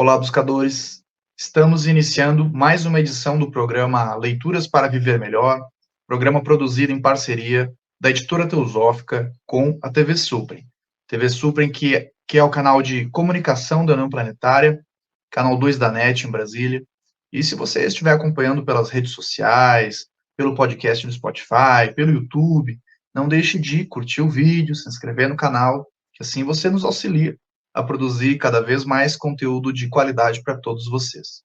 Olá, buscadores! Estamos iniciando mais uma edição do programa Leituras para Viver Melhor, programa produzido em parceria da Editora Teosófica com a TV Suprem. TV Suprem, que é o canal de comunicação da União Planetária, canal 2 da NET em Brasília. E se você estiver acompanhando pelas redes sociais, pelo podcast do Spotify, pelo YouTube, não deixe de curtir o vídeo, se inscrever no canal, que assim você nos auxilia a produzir cada vez mais conteúdo de qualidade para todos vocês.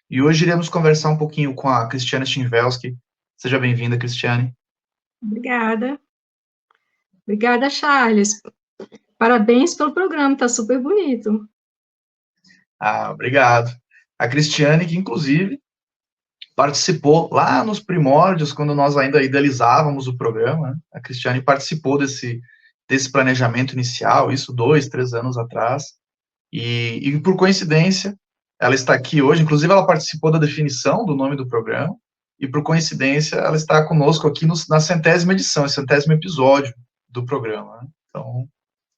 E hoje iremos conversar um pouquinho com a Cristiane Stinvelski. Seja bem-vinda, Cristiane. Obrigada. Obrigada, Charles. Parabéns pelo programa, está super bonito. Obrigado. A Cristiane, que inclusive participou lá nos primórdios, quando nós ainda idealizávamos o programa, né? A Cristiane participou desse planejamento inicial, isso 2, 3 anos atrás, e por coincidência, ela está aqui hoje, inclusive ela participou da definição do nome do programa, e por coincidência, ela está conosco aqui na 100ª edição, 100º episódio do programa, né? Então,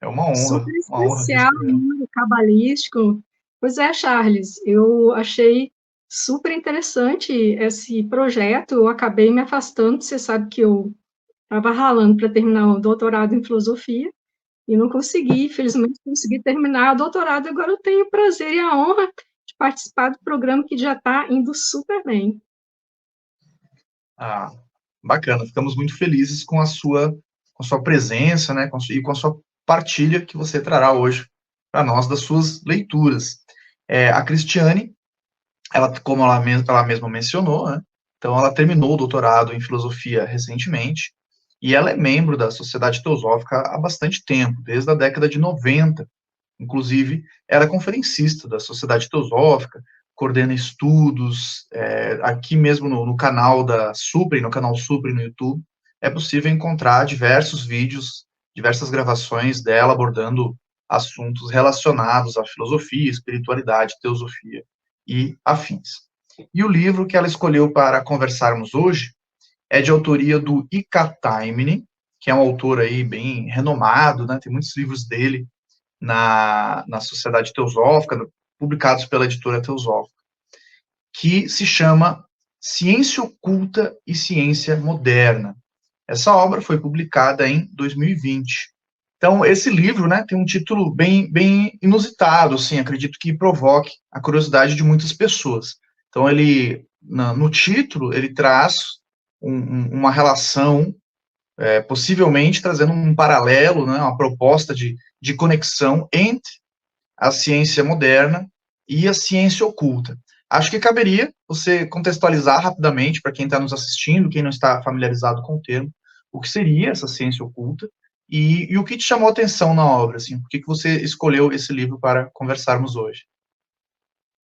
é uma honra Super especial, receber. número cabalístico. Pois é, Charles, eu achei super interessante esse projeto, eu acabei me afastando, você sabe que eu estava ralando para terminar o doutorado em filosofia, e não consegui, infelizmente consegui terminar o doutorado, agora eu tenho o prazer e a honra de participar do programa que já está indo super bem. Bacana, ficamos muito felizes com a sua presença, né, e com a sua partilha que você trará hoje para nós das suas leituras. A Cristiane, como ela mesma mencionou, né, então ela terminou o doutorado em filosofia recentemente, e ela é membro da Sociedade Teosófica há bastante tempo, desde a década de 90. Inclusive, ela é conferencista da Sociedade Teosófica, coordena estudos, aqui mesmo no canal da Suprem, no canal Suprem no YouTube, é possível encontrar diversos vídeos, diversas gravações dela abordando assuntos relacionados à filosofia, espiritualidade, teosofia e afins. E o livro que ela escolheu para conversarmos hoje é de autoria do Ika Taimni, que é um autor aí bem renomado, né? Tem muitos livros dele na Sociedade Teosófica, publicados pela editora Teosófica, que se chama Ciência Oculta e Ciência Moderna. Essa obra foi publicada em 2020. Então, esse livro, né, tem um título bem inusitado, assim, acredito que provoque a curiosidade de muitas pessoas. Então, no título, ele traz uma relação, possivelmente trazendo um paralelo, né, uma proposta de conexão entre a ciência moderna e a ciência oculta. Acho que caberia você contextualizar rapidamente para quem está nos assistindo, quem não está familiarizado com o termo, o que seria essa ciência oculta e o que te chamou a atenção na obra, assim, por que você escolheu esse livro para conversarmos hoje?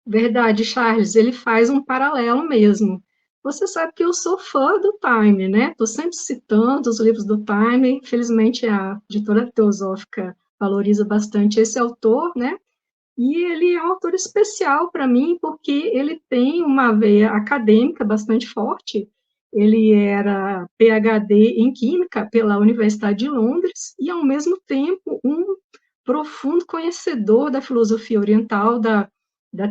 Verdade, Charles, ele faz um paralelo mesmo. Você sabe que eu sou fã do Time, né? Estou sempre citando os livros do Time. Infelizmente, a editora Teosófica valoriza bastante esse autor, né? E ele é um autor especial para mim, porque ele tem uma veia acadêmica bastante forte. Ele era PhD em Química pela Universidade de Londres e, ao mesmo tempo, um profundo conhecedor da filosofia oriental, da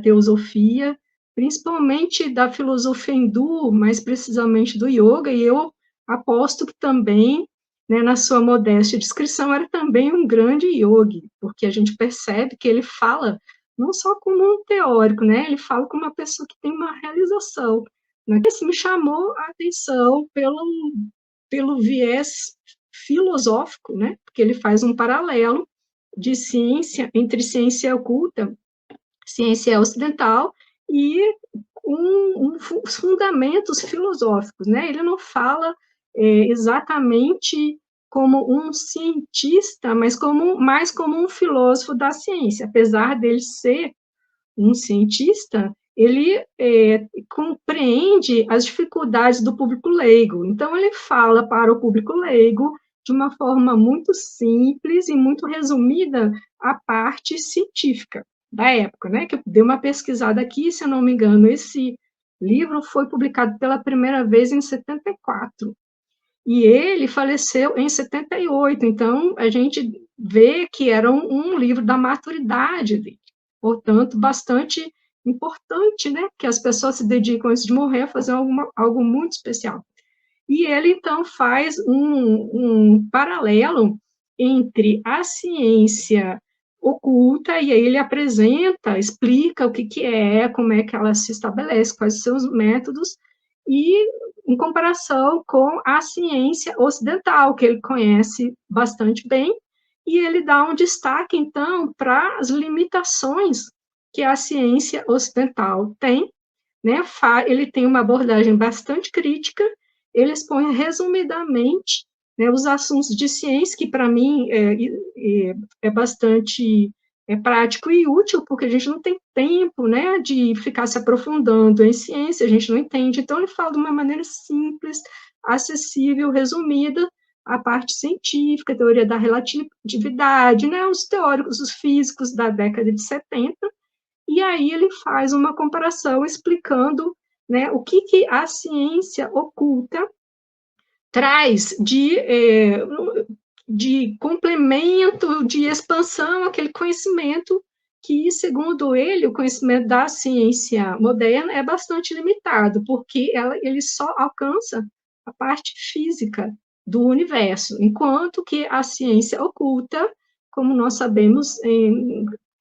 teosofia, principalmente da filosofia hindu, mais precisamente do yoga, e eu aposto que também, né, na sua modesta descrição, era também um grande yogi, porque a gente percebe que ele fala não só como um teórico, né, ele fala como uma pessoa que tem uma realização. Né? Isso me chamou a atenção pelo viés filosófico, né, porque ele faz um paralelo de ciência, entre ciência oculta, ciência ocidental, e os fundamentos filosóficos, né? Ele não fala exatamente como um cientista, mas mais como um filósofo da ciência. Apesar dele ser um cientista, ele compreende as dificuldades do público leigo. Então, ele fala para o público leigo de uma forma muito simples e muito resumida a parte científica da época, né? Que eu dei uma pesquisada aqui, se eu não me engano, esse livro foi publicado pela primeira vez em 74. E ele faleceu em 78, então a gente vê que era um livro da maturidade dele, portanto, bastante importante, né, que as pessoas se dedicam antes de morrer a fazer algo muito especial. E ele, então, faz um paralelo entre a ciência oculta, e aí ele apresenta, explica o que é, como é que ela se estabelece, quais são os métodos, e em comparação com a ciência ocidental, que ele conhece bastante bem, e ele dá um destaque, então, para as limitações que a ciência ocidental tem, né? Ele tem uma abordagem bastante crítica, ele expõe resumidamente, né, os assuntos de ciência, que para mim é bastante prático e útil, porque a gente não tem tempo, né, de ficar se aprofundando em ciência, a gente não entende. Então, ele fala de uma maneira simples, acessível, resumida, a parte científica, a teoria da relatividade, né, os teóricos, os físicos da década de 70, e aí ele faz uma comparação explicando, né, o que a ciência oculta traz de complemento, de expansão àquele conhecimento que, segundo ele, o conhecimento da ciência moderna é bastante limitado, porque ele só alcança a parte física do universo, enquanto que a ciência oculta, como nós sabemos,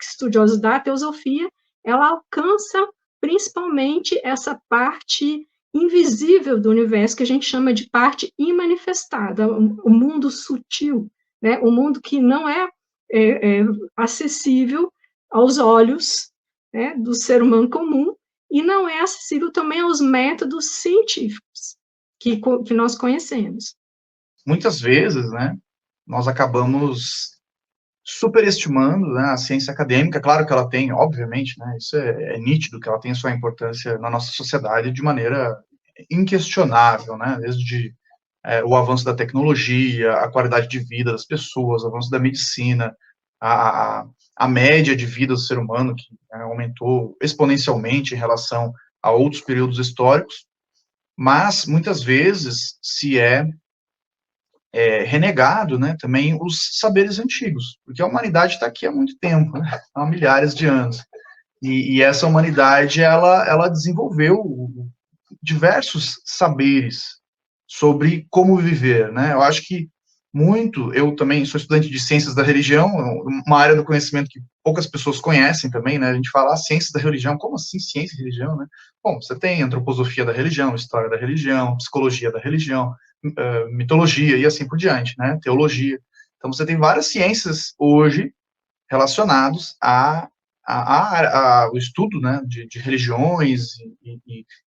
estudiosos da teosofia, ela alcança principalmente essa parte invisível do universo, que a gente chama de parte imanifestada, o mundo sutil, né? O mundo que não é acessível aos olhos, né, do ser humano comum, e não é acessível também aos métodos científicos que nós conhecemos. Muitas vezes, né, nós acabamos superestimando, né, a ciência acadêmica. Claro que ela tem, obviamente, né, isso é nítido, que ela tem sua importância na nossa sociedade de maneira inquestionável, né, desde o avanço da tecnologia, a qualidade de vida das pessoas, o avanço da medicina, a, a média de vida do ser humano, que, né, aumentou exponencialmente em relação a outros períodos históricos, mas muitas vezes se renegado, né, também os saberes antigos, porque a humanidade está aqui há muito tempo, né, há milhares de anos, e essa humanidade, ela desenvolveu diversos saberes sobre como viver, né, eu acho que eu também sou estudante de ciências da religião, uma área do conhecimento que poucas pessoas conhecem também, né, a gente fala ciências da religião, como assim ciência e religião, né? Bom, você tem antroposofia da religião, história da religião, psicologia da religião, mitologia e assim por diante, né, teologia. Então você tem várias ciências hoje relacionados ao estudo, né, de religiões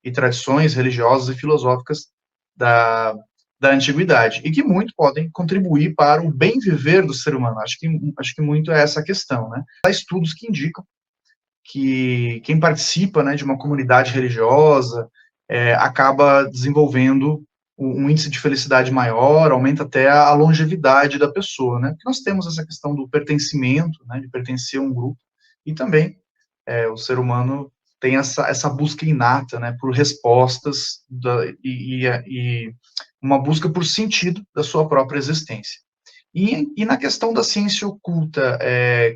e tradições religiosas e filosóficas da, da antiguidade, e que muito podem contribuir para o bem viver do ser humano. Acho que muito é essa a questão, né? Há estudos que indicam que quem participa, né, de uma comunidade religiosa acaba desenvolvendo um índice de felicidade maior, aumenta até a longevidade da pessoa, né? Porque nós temos essa questão do pertencimento, né, de pertencer a um grupo, e também o ser humano tem essa busca inata, né, por respostas e uma busca por sentido da sua própria existência. E na questão da ciência oculta,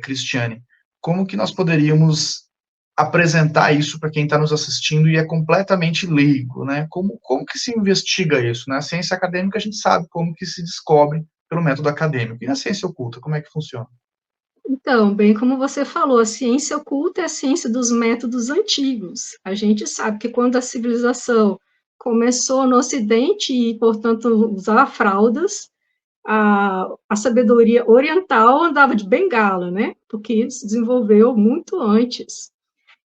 Cristiane, como que nós poderíamos apresentar isso para quem está nos assistindo e é completamente leigo, né? Como que se investiga isso? Na ciência acadêmica a gente sabe como que se descobre pelo método acadêmico. E na ciência oculta, como é que funciona? Então, bem como você falou, a ciência oculta é a ciência dos métodos antigos. A gente sabe que quando a civilização começou no Ocidente e, portanto, usava fraldas, a sabedoria oriental andava de bengala, né? Porque se desenvolveu muito antes.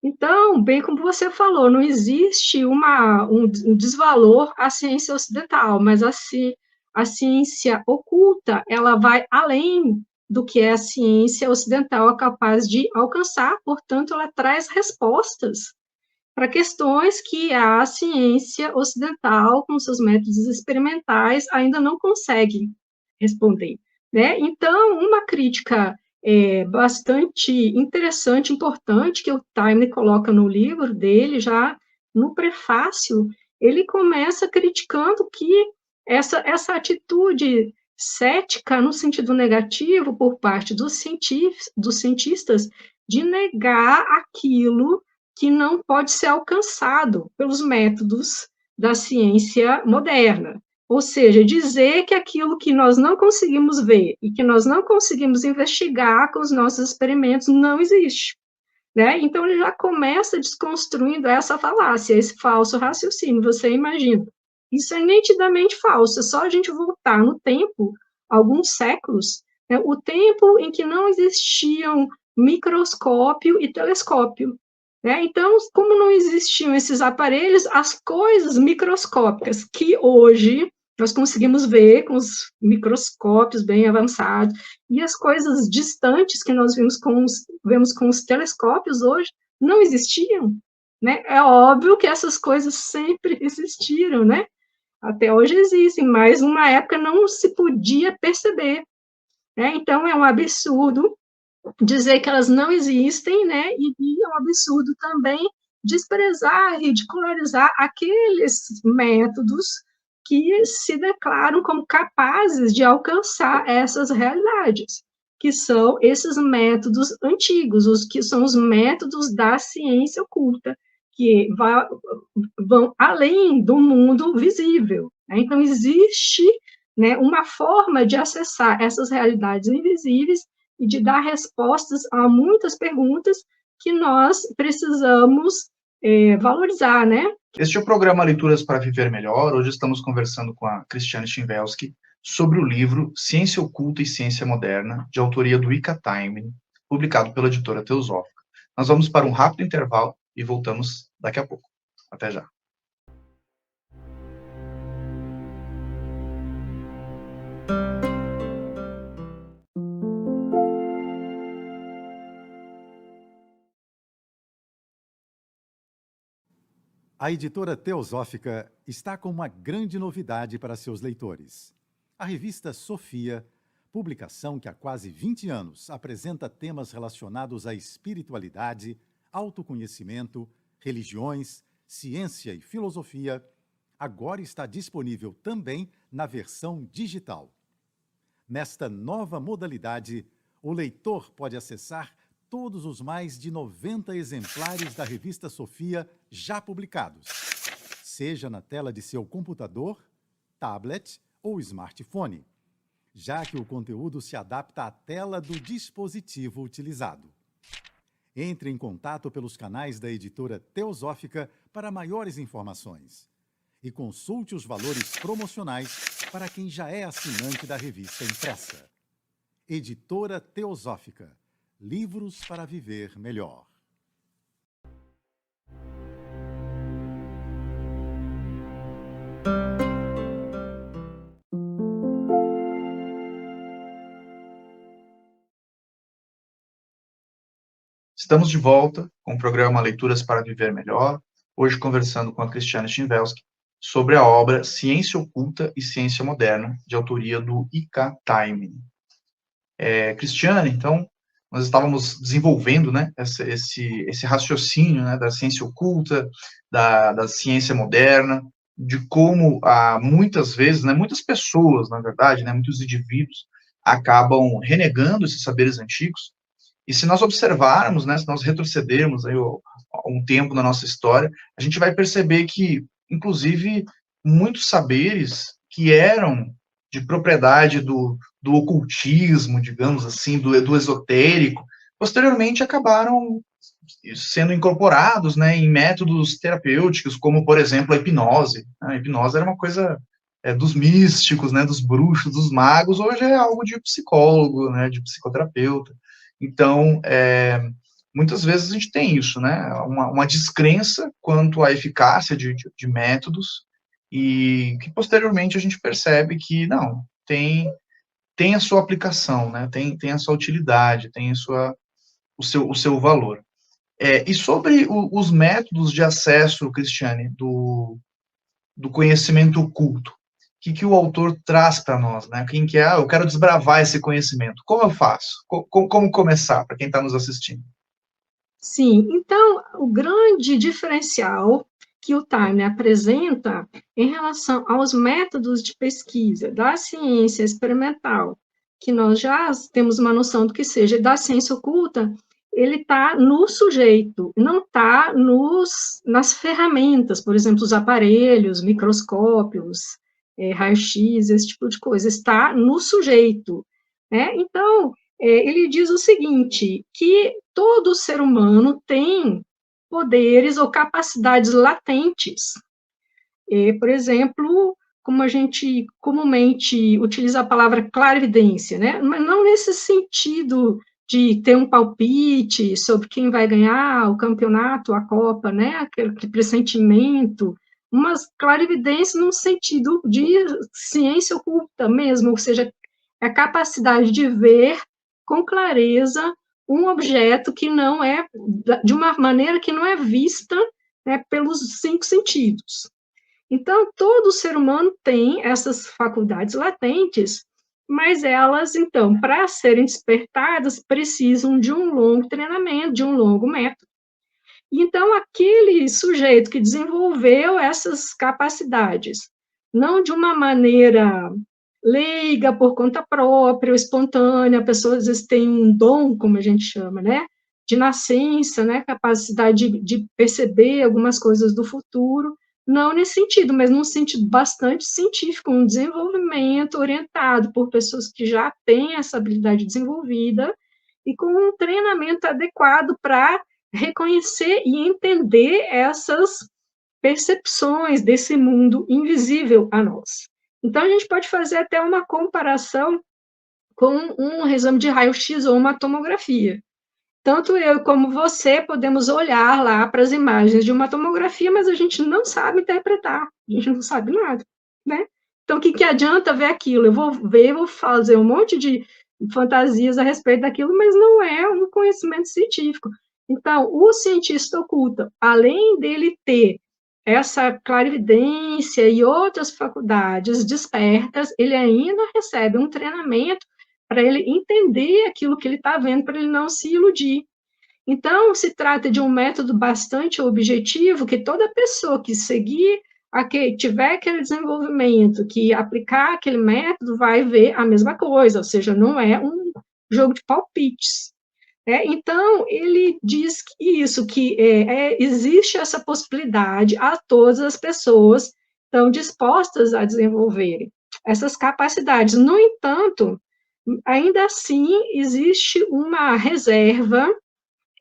Então, bem como você falou, não existe um desvalor à ciência ocidental, mas a ciência oculta, ela vai além do que a ciência ocidental é capaz de alcançar, portanto, ela traz respostas para questões que a ciência ocidental, com seus métodos experimentais, ainda não consegue responder, né? Então, uma crítica bastante interessante, importante, que o Time coloca no livro dele, já no prefácio, ele começa criticando que essa atitude cética, no sentido negativo, por parte dos cientistas, de negar aquilo que não pode ser alcançado pelos métodos da ciência moderna. Ou seja, dizer que aquilo que nós não conseguimos ver e que nós não conseguimos investigar com os nossos experimentos não existe. Né? Então, ele já começa desconstruindo essa falácia, esse falso raciocínio. Você imagina, isso é nitidamente falso, é só a gente voltar no tempo, alguns séculos, né, o tempo em que não existiam microscópio e telescópio. Né? Então, como não existiam esses aparelhos, as coisas microscópicas que hoje nós conseguimos ver com os microscópios bem avançados, e as coisas distantes que nós vemos com os telescópios hoje não existiam. Né? É óbvio que essas coisas sempre existiram, né? Até hoje existem, mas numa época não se podia perceber. Né? Então, é um absurdo dizer que elas não existem, né? E é um absurdo também desprezar, ridicularizar aqueles métodos que se declaram como capazes de alcançar essas realidades, que são esses métodos antigos, os que são os métodos da ciência oculta, que vão além do mundo visível. Né? Então, existe, né, uma forma de acessar essas realidades invisíveis e de dar respostas a muitas perguntas que nós precisamos valorizar, né? Este é o programa Leituras para Viver Melhor. Hoje estamos conversando com a Cristiane Stinwelski sobre o livro Ciência Oculta e Ciência Moderna, de autoria do Ika Time, publicado pela editora Teosófica. Nós vamos para um rápido intervalo e voltamos daqui a pouco. Até já. A editora Teosófica está com uma grande novidade para seus leitores. A revista Sofia, publicação que há quase 20 anos apresenta temas relacionados à espiritualidade, autoconhecimento, religiões, ciência e filosofia, agora está disponível também na versão digital. Nesta nova modalidade, o leitor pode acessar todos os mais de 90 exemplares da revista Sofia já publicados, seja na tela de seu computador, tablet ou smartphone, já que o conteúdo se adapta à tela do dispositivo utilizado. Entre em contato pelos canais da editora Teosófica para maiores informações e consulte os valores promocionais para quem já é assinante da revista impressa. Editora Teosófica. Livros para viver melhor. Estamos de volta com o programa Leituras para Viver Melhor, hoje conversando com a Cristiane Stinwelski sobre a obra Ciência Oculta e Ciência Moderna, de autoria do Ika Time. Cristiane, então, nós estávamos desenvolvendo, né, esse raciocínio, né, da ciência oculta, da ciência moderna, de como muitas vezes, né, muitas pessoas, na verdade, né, muitos indivíduos acabam renegando esses saberes antigos. E se nós observarmos, né, se nós retrocedermos aí um tempo na nossa história, a gente vai perceber que, inclusive, muitos saberes que eram de propriedade do ocultismo, digamos assim, do esotérico, posteriormente acabaram sendo incorporados, né, em métodos terapêuticos, como, por exemplo, a hipnose. A hipnose era uma coisa dos místicos, né, dos bruxos, dos magos, hoje é algo de psicólogo, né, de psicoterapeuta. Então, muitas vezes a gente tem isso, né, uma descrença quanto à eficácia de métodos, e que posteriormente a gente percebe que, não, tem a sua aplicação, né, tem a sua utilidade, tem o seu valor. E sobre os métodos de acesso, Cristiane, do conhecimento oculto, o que o autor traz para nós, né? Quem que é? Eu quero desbravar esse conhecimento. Como eu faço? Como começar, para quem está nos assistindo? Sim, então, o grande diferencial que o Time apresenta em relação aos métodos de pesquisa da ciência experimental, que nós já temos uma noção do que seja da ciência oculta, ele está no sujeito, não está nas ferramentas, por exemplo, os aparelhos, microscópios, raio-x, esse tipo de coisa, está no sujeito, né? Então, ele diz o seguinte, que todo ser humano tem poderes ou capacidades latentes. Por exemplo, como a gente comumente utiliza a palavra clarividência, né? Mas não nesse sentido de ter um palpite sobre quem vai ganhar o campeonato, a Copa, né? Aquele pressentimento, mas clarividência no sentido de ciência oculta mesmo, ou seja, a capacidade de ver com clareza um objeto que não é, de uma maneira que não é vista, né, pelos 5 sentidos. Então, todo ser humano tem essas faculdades latentes, mas elas, então, para serem despertadas, precisam de um longo treinamento, de um longo método. Então, aquele sujeito que desenvolveu essas capacidades, não de uma maneira leiga, por conta própria, ou espontânea, a pessoa às vezes tem um dom, como a gente chama, né, de nascença, né, capacidade de perceber algumas coisas do futuro, não nesse sentido, mas num sentido bastante científico, um desenvolvimento orientado por pessoas que já têm essa habilidade desenvolvida e com um treinamento adequado para reconhecer e entender essas percepções desse mundo invisível a nós. Então, a gente pode fazer até uma comparação com um exame de raio-x ou uma tomografia. Tanto eu como você podemos olhar lá para as imagens de uma tomografia, mas a gente não sabe interpretar, a gente não sabe nada, né? Então, o que adianta ver aquilo? Eu vou ver, vou fazer um monte de fantasias a respeito daquilo, mas não é um conhecimento científico. Então, o cientista oculto, além dele ter essa clarividência e outras faculdades despertas, ele ainda recebe um treinamento para ele entender aquilo que ele está vendo, para ele não se iludir. Então, se trata de um método bastante objetivo, que toda pessoa que seguir, tiver aquele desenvolvimento, que aplicar aquele método, vai ver a mesma coisa, ou seja, não é um jogo de palpites. Então, ele diz que existe essa possibilidade a todas as pessoas estão dispostas a desenvolverem essas capacidades. No entanto, ainda assim, existe uma reserva,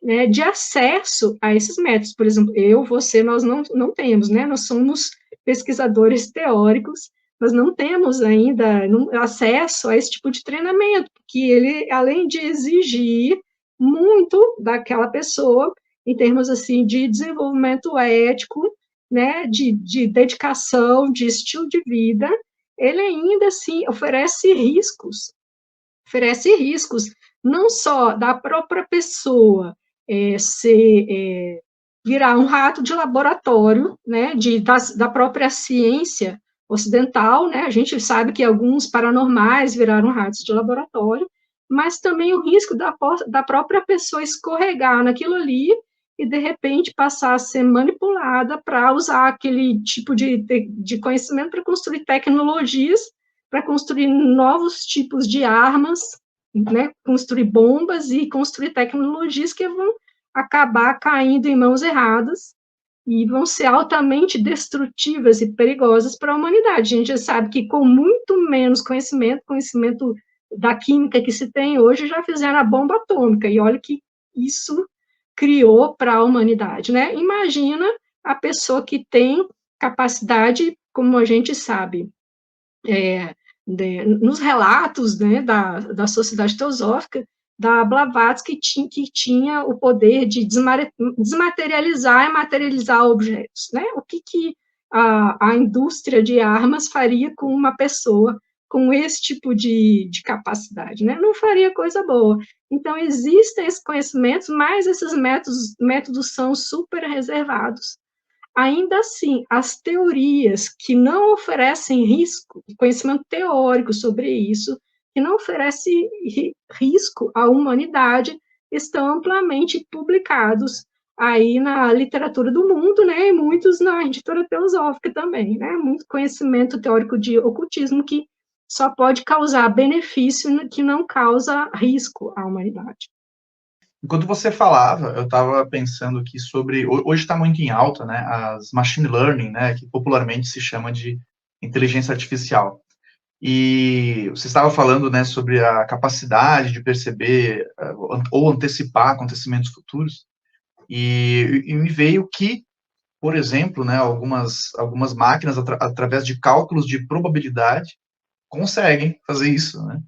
né, de acesso a esses métodos. Por exemplo, você, nós não temos, né? Nós somos pesquisadores teóricos, mas não temos ainda acesso a esse tipo de treinamento, porque ele, além de exigir muito daquela pessoa, em termos, assim, de desenvolvimento ético, né, de dedicação, de estilo de vida, ele ainda, assim, oferece riscos não só da própria pessoa virar um rato de laboratório, né, da própria ciência ocidental, né, a gente sabe que alguns paranormais viraram ratos de laboratório, mas também o risco da própria pessoa escorregar naquilo ali e, de repente, passar a ser manipulada para usar aquele tipo de conhecimento para construir tecnologias, para construir novos tipos de armas, né, construir bombas e construir tecnologias que vão acabar caindo em mãos erradas e vão ser altamente destrutivas e perigosas para a humanidade. A gente já sabe que com muito menos conhecimento da química que se tem hoje, já fizeram a bomba atômica, e olha que isso criou para a humanidade, né? Imagina a pessoa que tem capacidade, como a gente sabe, nos relatos, né, da Sociedade Teosófica, da Blavatsky, que tinha o poder de desmaterializar e materializar objetos, né? O que a indústria de armas faria com uma pessoa com esse tipo de capacidade, né? Não faria coisa boa. Então, existem esses conhecimentos, mas esses métodos são super reservados. Ainda assim, as teorias que não oferecem risco, conhecimento teórico sobre isso, que não oferece risco à humanidade, estão amplamente publicados aí na literatura do mundo, né, e muitos na editora teosófica também, né, muito conhecimento teórico de ocultismo que só pode causar benefício, que não causa risco à humanidade. Enquanto você falava, eu estava pensando aqui sobre... Hoje está muito em alta, né, as machine learning, né, que popularmente se chama de inteligência artificial. E você estava falando, né, sobre a capacidade de perceber ou antecipar acontecimentos futuros, e me veio que, por exemplo, né, algumas máquinas, através de cálculos de probabilidade, conseguem fazer isso, né?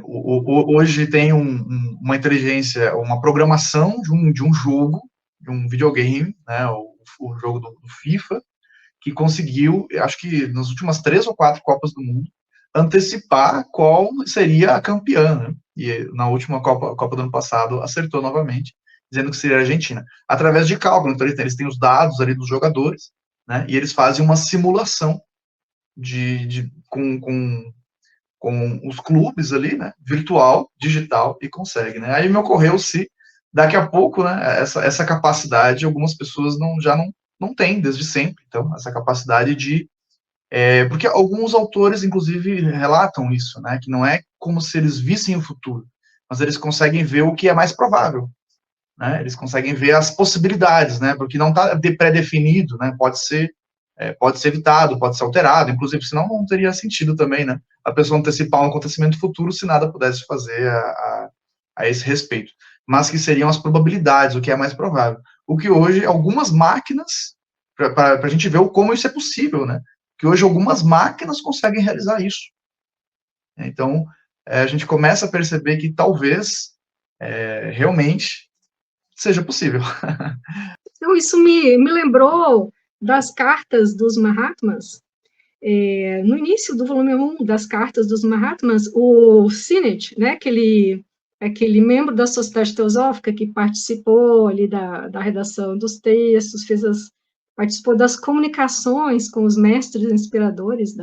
Hoje tem uma inteligência, uma programação de um jogo, de um videogame, né, o jogo do FIFA, que conseguiu, acho que nas últimas 3 ou 4 Copas do Mundo, antecipar qual seria a campeã, né? E na última Copa do ano passado acertou novamente, dizendo que seria a Argentina, através de cálculo. Então eles têm os dados ali dos jogadores, né? E eles fazem uma simulação com os clubes ali, né? Virtual, digital, e consegue, né? Aí me ocorreu se daqui a pouco, né? Essa capacidade algumas pessoas já não têm desde sempre. Então essa capacidade de porque alguns autores, inclusive, relatam isso, né? Que não é como se eles vissem o futuro, mas eles conseguem ver o que é mais provável, né? Eles conseguem ver as possibilidades, né? Porque não está pré-definido, né? Pode ser evitado, pode ser alterado, inclusive, senão não teria sentido também, né? A pessoa antecipar um acontecimento futuro se nada pudesse fazer a esse respeito. Mas que seriam as probabilidades, o que é mais provável. O que hoje, algumas máquinas, para a gente ver como isso é possível, né? Que hoje algumas máquinas conseguem realizar isso. Então, a gente começa a perceber que talvez realmente seja possível. Então, isso me lembrou das cartas dos Mahatmas. No início do volume 1 das cartas dos Mahatmas, o Sinnett, né, aquele membro da Sociedade Teosófica que participou ali da redação dos textos, participou das comunicações com os mestres inspiradores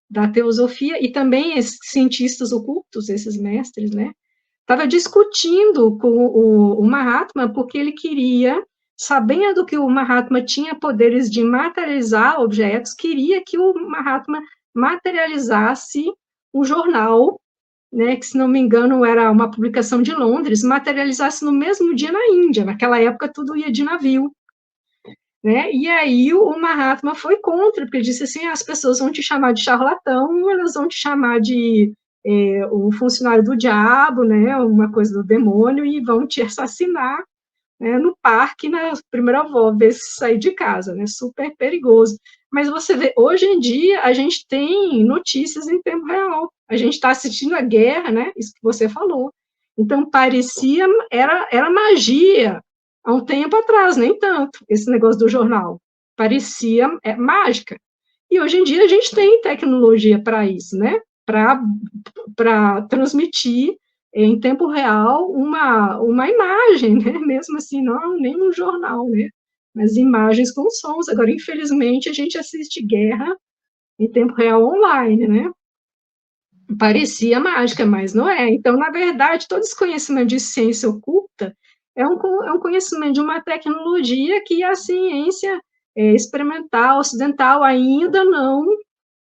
da teosofia, e também esses cientistas ocultos, esses mestres, né, estava discutindo com o Mahatma, porque ele queria, sabendo que o Mahatma tinha poderes de materializar objetos, queria que o Mahatma materializasse um jornal, né, que, se não me engano, era uma publicação de Londres, materializasse no mesmo dia na Índia. Naquela época, tudo ia de navio. Né? E aí o Mahatma foi contra, porque ele disse assim, as pessoas vão te chamar de charlatão, elas vão te chamar de um funcionário do diabo, né, uma coisa do demônio, e vão te assassinar, né, no parque na primeira vez que sair de casa, né, super perigoso. Mas você vê, hoje em dia a gente tem notícias em tempo real, a gente está assistindo a guerra, né, isso que você falou. Então parecia, era magia, há um tempo atrás, nem tanto, esse negócio do jornal. Parecia mágica. E hoje em dia a gente tem tecnologia para isso, né? Para transmitir em tempo real uma imagem, né? Mesmo assim, não nem um jornal, né? Mas imagens com sons. Agora, infelizmente, a gente assiste guerra em tempo real online, né? Parecia mágica, mas não é. Então, na verdade, todo esse conhecimento de ciência oculta é um conhecimento de uma tecnologia que a ciência experimental, ocidental, ainda não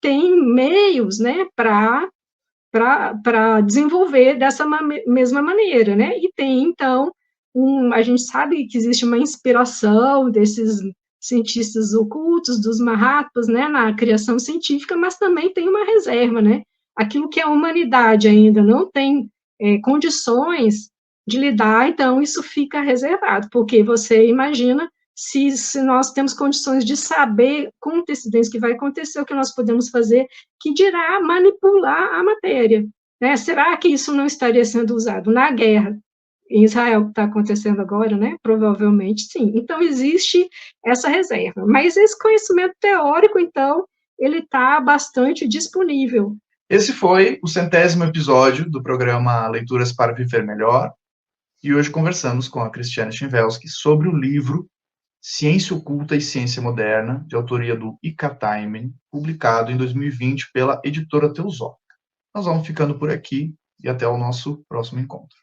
tem meios, né, para desenvolver dessa mesma maneira, né? E tem, então, a gente sabe que existe uma inspiração desses cientistas ocultos, dos Mahatmas, né, na criação científica, mas também tem uma reserva, né? Aquilo que a humanidade ainda não tem condições de lidar, então isso fica reservado, porque você imagina se nós temos condições de saber com antecedência o que vai acontecer, o que nós podemos fazer, que dirá manipular a matéria. Né? Será que isso não estaria sendo usado na guerra em Israel, que está acontecendo agora? Né? Provavelmente sim. Então, existe essa reserva. Mas esse conhecimento teórico, então, ele está bastante disponível. Esse foi o 100º episódio do programa Leituras para Viver Melhor, e hoje conversamos com a Christiane Schimvelski sobre o livro Ciência Oculta e Ciência Moderna, de autoria do Ika Taimen, publicado em 2020 pela editora Teosófica. Nós vamos ficando por aqui e até o nosso próximo encontro.